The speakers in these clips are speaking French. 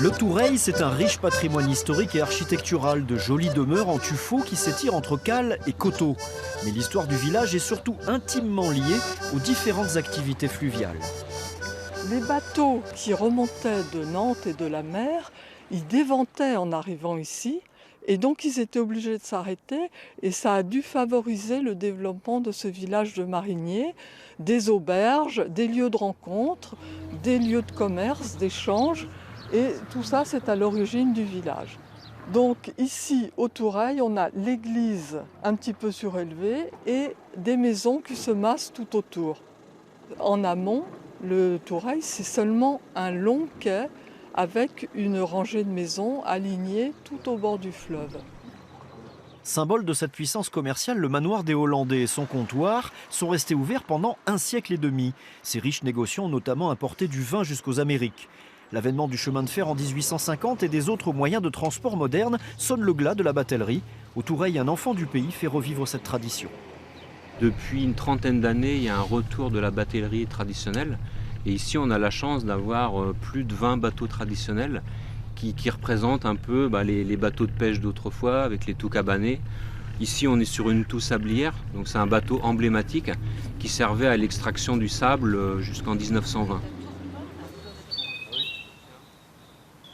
Le Toureil, c'est un riche patrimoine historique et architectural, de jolies demeures en tuffeau qui s'étirent entre cales et coteaux. Mais l'histoire du village est surtout intimement liée aux différentes activités fluviales. Les bateaux qui remontaient de Nantes et de la mer, ils déventaient en arrivant ici, et donc ils étaient obligés de s'arrêter, et ça a dû favoriser le développement de ce village de mariniers, des auberges, des lieux de rencontre, des lieux de commerce, d'échange, et tout ça c'est à l'origine du village. Donc ici, au Toureil, on a l'église un petit peu surélevée et des maisons qui se massent tout autour. En amont, le Toureil, c'est seulement un long quai avec une rangée de maisons alignées tout au bord du fleuve. Symbole de cette puissance commerciale, le manoir des Hollandais et son comptoir sont restés ouverts pendant 1 siècle et demi. Ces riches négociants ont notamment importé du vin jusqu'aux Amériques. L'avènement du chemin de fer en 1850 et des autres moyens de transport modernes sonne le glas de la batellerie. Au Toureil, un enfant du pays fait revivre cette tradition. Depuis une trentaine d'années, il y a un retour de la batellerie traditionnelle. Et ici, on a la chance d'avoir plus de 20 bateaux traditionnels qui représentent un peu les bateaux de pêche d'autrefois avec les toux cabanés. Ici, on est sur une toux sablière, donc c'est un bateau emblématique qui servait à l'extraction du sable jusqu'en 1920.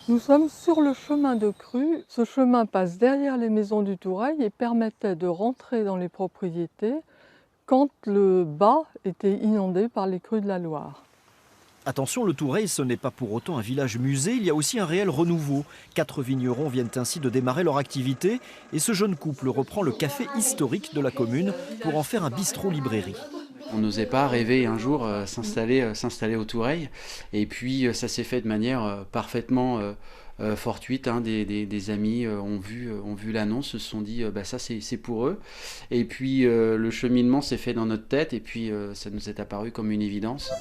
Nous sommes sur le chemin de crue. Ce chemin passe derrière les maisons du Toureil et permettait de rentrer dans les propriétés quand le bas était inondé par les crues de la Loire. Attention, le Toureil, ce n'est pas pour autant un village musée, il y a aussi un réel renouveau. 4 vignerons viennent ainsi de démarrer leur activité et ce jeune couple reprend le café historique de la commune pour en faire un bistrot-librairie. On n'osait pas rêver un jour s'installer au Toureil. Et puis ça s'est fait de manière parfaitement fortuite. Des amis ont vu l'annonce, se sont dit ça c'est pour eux. Et puis le cheminement s'est fait dans notre tête et puis ça nous est apparu comme une évidence.